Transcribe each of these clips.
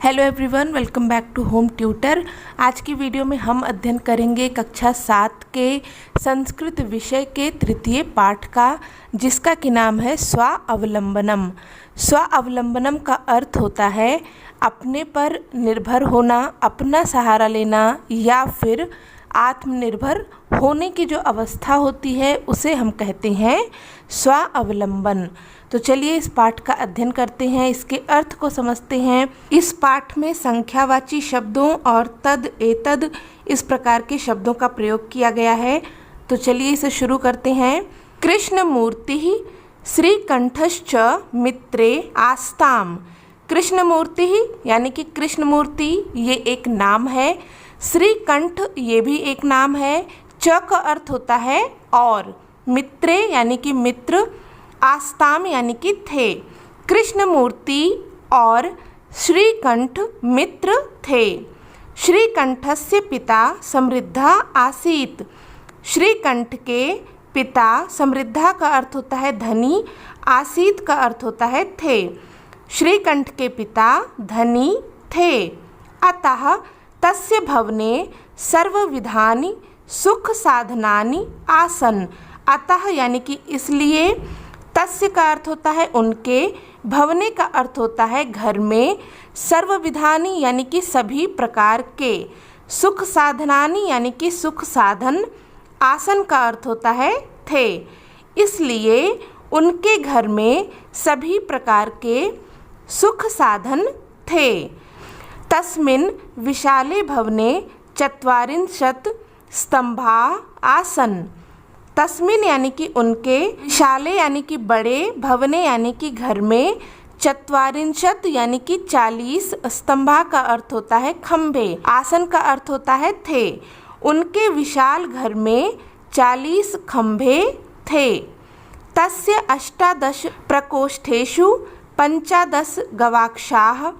Hello everyone, welcome back to home tutor. आज की video में हम अध्ययन करेंगे कक्षा 7 के संस्कृत विषय के तृतीय पाठ का, जिसका कि नाम है स्वावलंबनम। स्वावलंबनम का अर्थ होता है अपने पर निर्भर होना, अपना सहारा लेना या फिर आत्मनिर्भर होने की जो अवस्था होती है उसे हम कहते हैं स्वावलंबन। तो चलिए इस पाठ का अध्ययन करते हैं, इसके अर्थ को समझते हैं। इस पाठ में संख्यावाची शब्दों और तद एतद इस प्रकार के शब्दों का प्रयोग किया गया है। तो चलिए इसे शुरू करते हैं। कृष्ण मूर्ति श्रीकंठश्च मित्रे आस्ताम। कृष्ण मूर्ति यानी कि कृष्ण मूर्ति ये एक नाम है, श्रीकंठ ये भी एक नाम है, च का अर्थ होता है और, मित्रे यानी कि मित्र, आस्ताम यानी कि थे। कृष्ण मूर्ति और श्रीकंठ मित्र थे। श्रीकंठस्य पिता समृद्धा आसीत्। श्रीकंठ के पिता, समृद्धा का अर्थ होता है धनी, आसीत का अर्थ होता है थे। श्रीकंठ के पिता धनी थे। अतः तस्य भवने सर्वविधानि सुख साधनानि आसन। अतः यानी कि इसलिए, तस्य का अर्थ होता है उनके, भवने का अर्थ होता है घर में, सर्वविधानी यानी कि सभी प्रकार के, सुख साधनानि यानी कि सुख साधन, आसन का अर्थ होता है थे। इसलिए उनके घर में सभी प्रकार के सुख साधन थे। तस्मिन् विशाले भवने चत्वारिंशत् स्तंभा आसन। तस्मिन यानी कि उनके, विशाले यानी कि बड़े, भवने यानी कि घर में, चत्वारिंशत् यानी कि 40, स्तंभा का अर्थ होता है खंभे, आसन का अर्थ होता है थे। उनके विशाल घर में 40 खंभे थे। तस्य 18 प्रकोष्ठेषु 15 गवाक्षाः,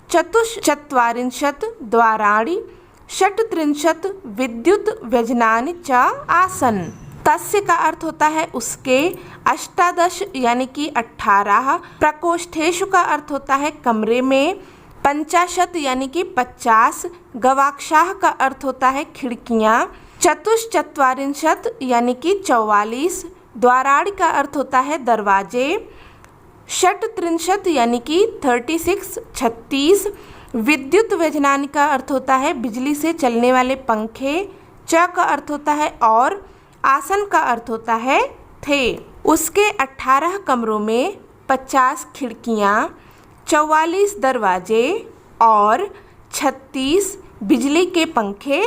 44 द्वाराणि, 38 विद्युत व्यजनानि च आसन। तस्य का अर्थ होता है उसके, 18 यानी कि 18, प्रकोष्ठेषु का अर्थ होता है कमरे में, 50 यानी कि 50, गवाक्षाः का अर्थ होता है खिड़कियाँ, 44 यानी कि 44, द्वाराणि का अर्थ होता है दरवाजे, 38 यानी कि 36, विद्युत व्यजनानि का अर्थ होता है बिजली से चलने वाले पंखे, च का अर्थ होता है और, आसन का अर्थ होता है थे। उसके 18 कमरों में 50 खिड़कियाँ, 44 दरवाजे और 36 बिजली के पंखे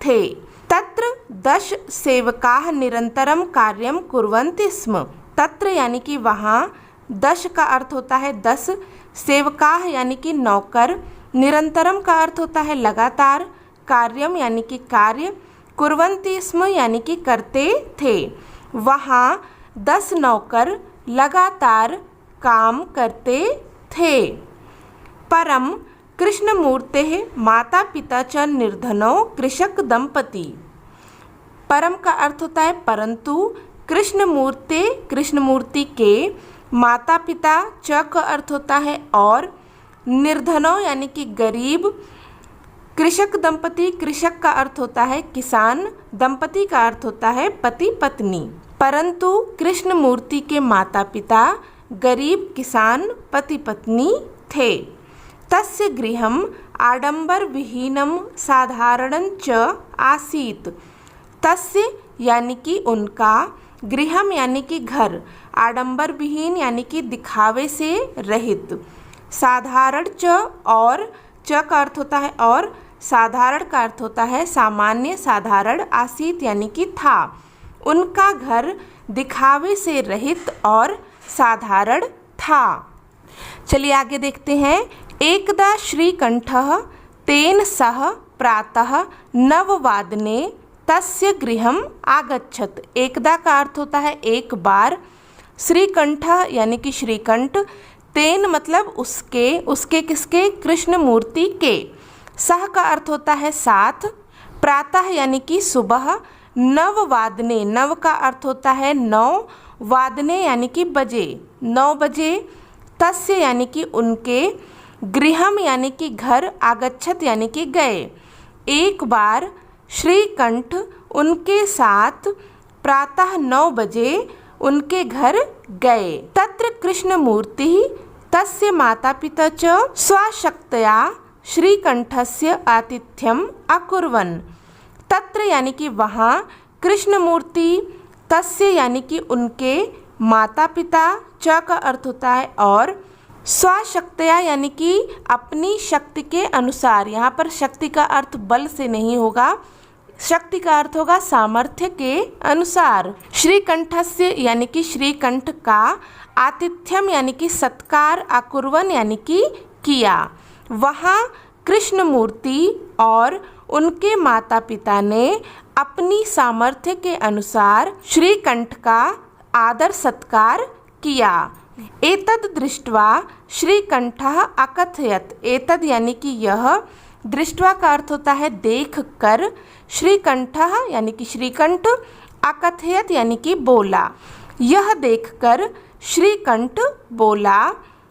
थे। तत्र 10 सेवकाः निरंतरम कार्यम कुर्वन्ति स्म। तत्र यानी कि वहाँ, 10 का अर्थ होता है 10, सेवकाः यानी कि नौकर, निरंतरम का अर्थ होता है लगातार, कार्यम यानी कि कार्य, कुर्वन्ति स्म यानी कि करते थे। वहाँ 10 नौकर लगातार काम करते थे। परम कृष्णमूर्तेः माता पिता च निर्धनौ कृषक दंपति। परम का अर्थ होता है परंतु, कृष्णमूर्ति के माता पिता, च का अर्थ होता है और, निर्धनौ यानी कि गरीब, कृषक दंपति, कृषक का अर्थ होता है किसान, दंपति का अर्थ होता है पति पत्नी। परंतु कृष्ण मूर्ति के माता पिता गरीब किसान पति पत्नी थे। तस्य गृहम् आडंबर विहीनम साधारणं च आसीत्। तस्य यानी कि उनका, गृहम यानी कि घर, आडंबर विहीन यानी कि दिखावे से रहित, साधारण च और, च का अर्थ होता है और, साधारण का अर्थ होता है सामान्य, साधारण, आसीत यानी कि था। उनका घर दिखावे से रहित और साधारण था। चलिए आगे देखते हैं। एकदा श्रीकंठः तेन सह प्रातः 9 तस्य गृहम् आगच्छत्। एकदा का अर्थ होता है एक बार, श्रीकंठ यानी कि श्रीकंठ, तेन मतलब उसके किसके, कृष्ण मूर्ति के, सह का अर्थ होता है साथ, प्रातः यानी कि सुबह, 9 नव का अर्थ होता है 9, वादने यानी कि बजे, 9 बजे, तस्य यानी कि उनके, गृहम यानी कि घर, आगच्छत यानी कि गए। एक बार श्रीकंठ उनके साथ प्रातः 9 बजे उनके घर गए। तत्र कृष्णमूर्ति तस्य माता पिता च स्वशक्तया श्रीकंठस्य आतिथ्यम अकुर्वन्। तत्र यानी कि वहाँ, कृष्णमूर्ति, तस्य यानी कि उनके, माता पिता, च का अर्थ होता है और, स्वशक्तया यानी कि अपनी शक्ति के अनुसार। यहाँ पर शक्ति का अर्थ बल से नहीं होगा, शक्ति का अर्थ होगा सामर्थ्य के अनुसार। श्रीकंठस्य यानी कि श्रीकंठ का, आतिथ्यम यानी कि सत्कार, अकुर्वन् यानी कि किया। वहाँ कृष्णमूर्ति और उनके माता पिता ने अपनी सामर्थ्य के अनुसार श्रीकंठ का आदर सत्कार किया। एतद् दृष्ट्वा श्रीकंठः अकथयत्। एतद् यानी कि यह, दृष्ट्वा का अर्थ होता है देख कर, श्रीकंठः यानी कि श्रीकंठ, अकथयत् यानी कि बोला। यह देखकर श्रीकंठ बोला,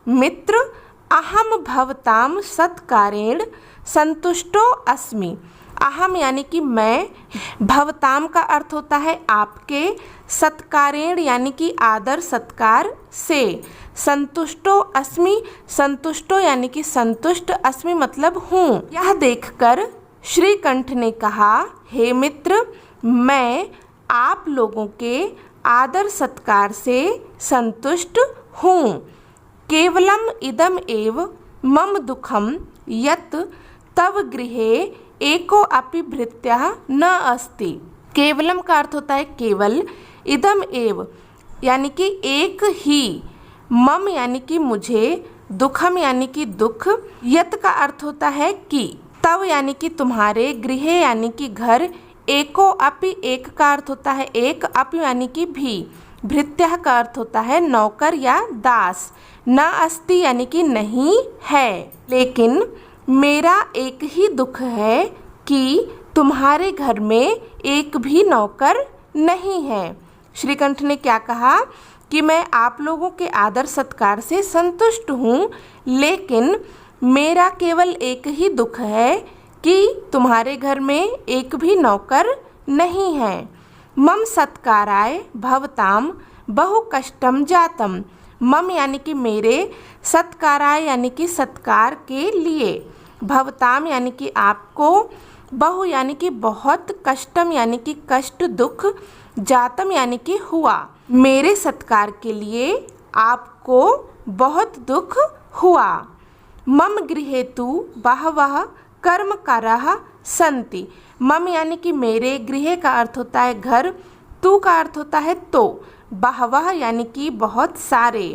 मित्र, अहम भवताम सत्कारेण संतुष्टो अस्मि। अहम यानी कि मैं, भवताम का अर्थ होता है आपके, सत्कारेण यानी कि आदर सत्कार से, संतुष्टो अस्मि, संतुष्टो यानी कि संतुष्ट, अस्मि मतलब हूँ। यह देखकर श्रीकंठ ने कहा, हे मित्र, मैं आप लोगों के आदर सत्कार से संतुष्ट हूँ। केवलम इदम एव मम दुखम यत् तव गृहे एको अपि भृत्यः न अस्ति। केवलम का अर्थ होता है केवल, इदम एव यानी कि एक ही, मम यानी कि मुझे, दुखम यानी कि दुख, यत का अर्थ होता है कि, तव यानी कि तुम्हारे, गृहे यानी कि घर, एको अपि एक का अर्थ होता है एक, अपि यानी कि भी, भृत्यः का अर्थ होता है नौकर या दास, न अस्ति यानी कि नहीं है। लेकिन मेरा एक ही दुख है कि तुम्हारे घर में एक भी नौकर नहीं है। श्रीकंठ ने क्या कहा कि मैं आप लोगों के आदर सत्कार से संतुष्ट हूँ, लेकिन मेरा केवल एक ही दुख है कि तुम्हारे घर में एक भी नौकर नहीं है। मम सत्काराय भवताम बहु कष्टम जातम। मम यानी कि मेरे, सत्काराय यानी कि सत्कार के लिए, भवताम यानी कि आपको, बहु यानी कि बहुत, कष्टम यानी कि कष्ट दुख, जातम यानी कि हुआ, मेरे सत्कार के लिए आपको बहुत दुख हुआ। मम गृहे तु बहवः कर्मकरः सन्ति। मम यानी कि मेरे, गृह का अर्थ होता है घर, तू का अर्थ होता है तो, बहवः यानी कि बहुत सारे,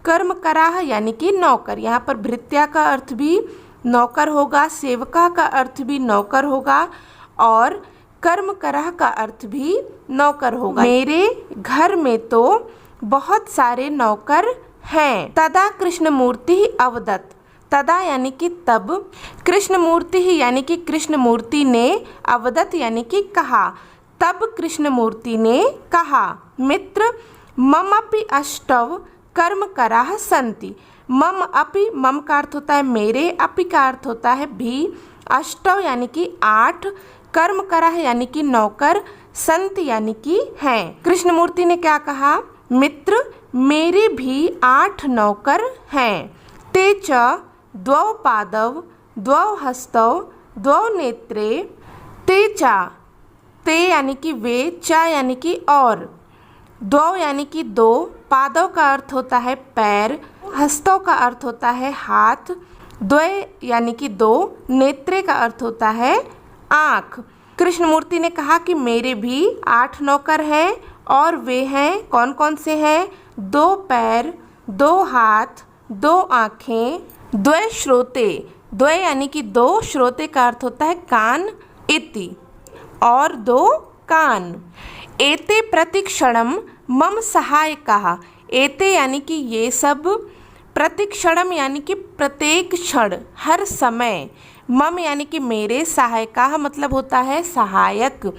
कर्मकराः यानी कि नौकर। यहाँ पर भृत्या का अर्थ भी नौकर होगा, सेवका का अर्थ भी नौकर होगा और कर्मकरः का अर्थ भी नौकर होगा। मेरे घर में तो बहुत सारे नौकर हैं। तदा कृष्णमूर्ति अवदत्। तदा यानी कि तब, कृष्णमूर्ति ही यानी कि कृष्णमूर्ति ने, अवदत् यानी कि कहा, तब कृष्णमूर्ति ने कहा, मित्र, ममपि अष्टव कर्मकराः सन्ति। मम अपि, मम का अर्थ होता है मेरे, अपि का अर्थ होता है भी, अष्टव यानी कि 8, कर्मकराः यानी कि नौकर, संत यानी कि हैं। कृष्णमूर्ति ने क्या कहा, मित्र, मेरे भी 8 नौकर हैं। ते च द्वौ पादव द्वौ हस्तौ द्वौ नेत्रे। ते चा, ते यानी कि वे, चा यानी कि और, द्वौ यानी कि 2, पादव का अर्थ होता है पैर, हस्तों का अर्थ होता है हाथ, द्वय यानी कि 2, नेत्रे का अर्थ होता है आँख। कृष्णमूर्ति ने कहा कि मेरे भी 8 नौकर हैं और वे हैं, कौन कौन से हैं, 2 पैर, 2 हाथ, 2 आँखें, द्वय श्रोते, द्वय यानी कि 2, श्रोते का अर्थ होता है कान, इति, और 2 कान। एते प्रतिक्षणम मम सहायकाः। एते यानी कि ये सब, प्रतिक्षणम यानी कि प्रत्येक क्षण, हर समय, मम यानी कि मेरे, सहायकाः मतलब होता है सहायक,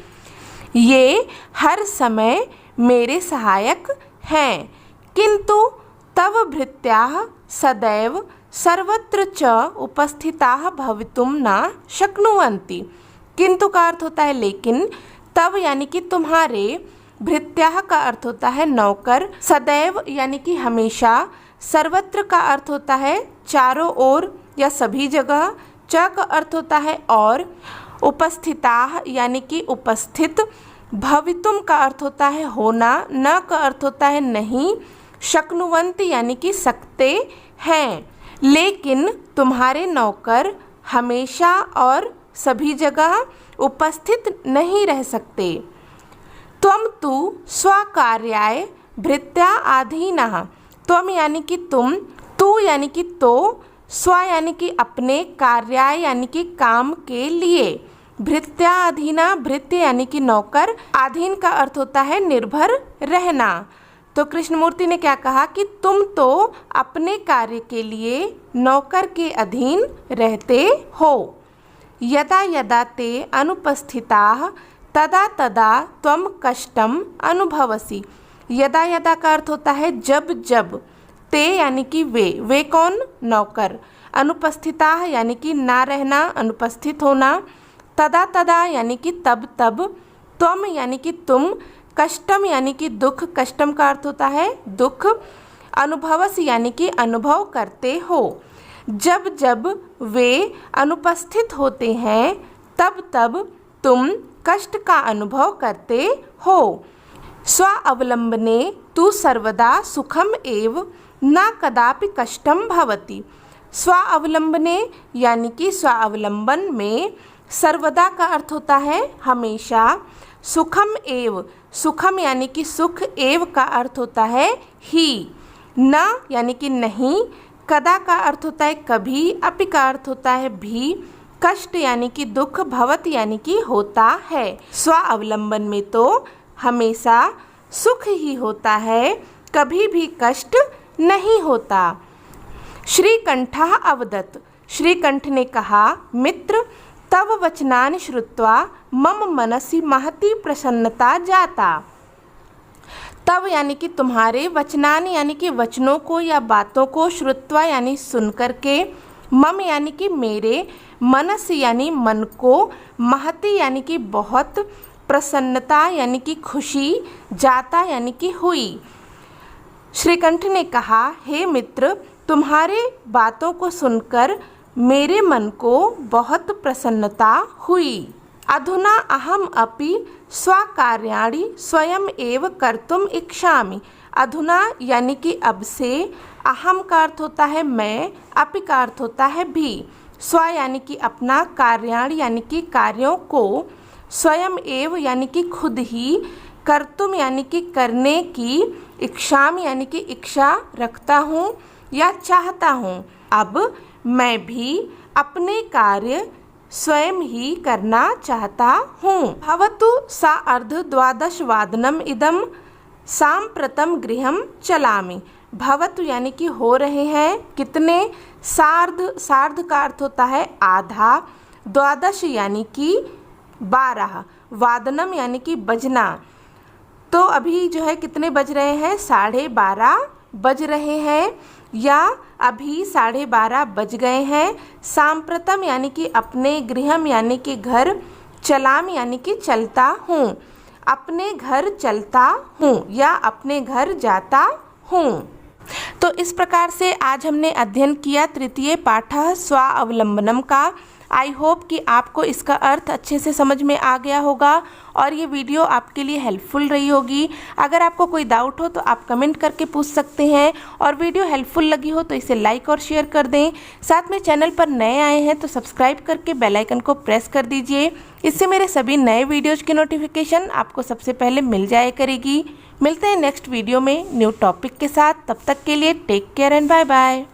ये हर समय मेरे सहायक हैं। किंतु तव भृत्याः सदैव सर्वत्र च उपस्थिताः भवितुम न शक्नुवन्ति। किंतु का अर्थ होता है लेकिन, तब यानी कि तुम्हारे, भृत्याः का अर्थ होता है नौकर, सदैव यानी कि हमेशा, सर्वत्र का अर्थ होता है चारों ओर या सभी जगह, च का अर्थ होता है और, उपस्थिताः यानी कि उपस्थित, भवितुम का अर्थ होता है होना, न का अर्थ होता है नहीं, शक्नुवन्ति यानी कि सकते हैं। लेकिन तुम्हारे नौकर हमेशा और सभी जगह उपस्थित नहीं रह सकते। त्वं तु स्वकार्याय भृत्या अधीनः। त्वं यानी कि तुम, तू यानी कि तो, स्व यानी कि अपने, कार्याय यानी कि काम के लिए, भृत्या अधीना, भृत्य यानी कि नौकर, अधीन का अर्थ होता है निर्भर रहना। तो कृष्णमूर्ति ने क्या कहा कि तुम तो अपने कार्य के लिए नौकर के अधीन रहते हो। यदा यदा ते अनुपस्थिताः तदा तदा त्वं कष्टम अनुभवसि। यदा यदा का अर्थ होता है जब जब, ते यानी कि वे कौन, नौकर, अनुपस्थिताः यानी कि ना रहना, अनुपस्थित होना, तदा तदा यानी कि तब तब, त्वं यानी कि तुम, कष्टम यानी कि दुख, कष्टम का अर्थ होता है दुख, अनुभवस यानी कि अनुभव करते हो। जब जब वे अनुपस्थित होते हैं तब तब तुम कष्ट का अनुभव करते हो। स्व अवलंबने तु सर्वदा सुखम एव न कदापि कष्टम भवति। स्व अवलंबने यानी कि स्वावलंबन में, सर्वदा का अर्थ होता है हमेशा, सुखम एव, सुखम यानी कि सुख, एव का अर्थ होता है ही, न यानी कि नहीं, कदा का अर्थ होता है कभी, अपि का अर्थ होता है भी, कष्ट यानी कि दुख, भवत यानी कि होता है। स्व अवलंबन में तो हमेशा सुख ही होता है, कभी भी कष्ट नहीं होता। श्रीकंठः अवदत्। श्रीकंठ ने कहा, मित्र तव वचनानि श्रुत्वा मम मनसि महती प्रसन्नता जाता। तब यानी कि तुम्हारे, वचनानि यानी कि वचनों को या बातों को, श्रुत्वा यानी सुन करके, मम यानी कि मेरे, मनस यानी मन को, महती यानी कि बहुत, प्रसन्नता यानी कि खुशी, जाता यानी कि हुई। श्रीकंठ ने कहा, हे मित्र तुम्हारे बातों को सुनकर मेरे मन को बहुत प्रसन्नता हुई। अधुना अहम अपि स्वकार्याणि स्वयं एव कर्तुम इच्छामि। अधुना यानी कि अब से, अहम का अर्थ होता है मैं, अपि का अर्थ होता है भी, स्व यानी कि अपना, कार्याणि यानी कि कार्यों को, स्वयं एव यानी कि खुद ही, कर्तुम यानी कि करने की, इच्छामि यानी कि इच्छा रखता हूँ या चाहता हूँ। अब मैं भी अपने कार्य स्वयं ही करना चाहता हूँ। भवतु सा अर्धद्वादशवादनम इदम साम्प्रतं गृहं चलामि। भवतु यानी कि हो रहे हैं, कितने, सार्ध, सार्ध का अर्थ होता है आधा, द्वादश यानी कि 12, वादनम यानी कि बजना। तो अभी जो है कितने बज रहे हैं, 12:30 बज रहे हैं, या अभी 12:30 बज गए हैं। सांप्रतम यानी कि अपने, गृहम यानी कि घर, चलाम यानी कि चलता हूँ, अपने घर चलता हूँ या अपने घर जाता हूँ। तो इस प्रकार से आज हमने अध्ययन किया तृतीय पाठः स्वावलंबनम का। आई होप कि आपको इसका अर्थ अच्छे से समझ में आ गया होगा और ये वीडियो आपके लिए हेल्पफुल रही होगी। अगर आपको कोई डाउट हो तो आप कमेंट करके पूछ सकते हैं, और वीडियो हेल्पफुल लगी हो तो इसे लाइक और शेयर कर दें। साथ में चैनल पर नए आए हैं तो सब्सक्राइब करके बेल आइकन को प्रेस कर दीजिए। इससे मेरे सभी नए वीडियोज़ की नोटिफिकेशन आपको सबसे पहले मिल जाया करेगी। मिलते हैं नेक्स्ट वीडियो में न्यू टॉपिक के साथ। तब तक के लिए take care and bye bye.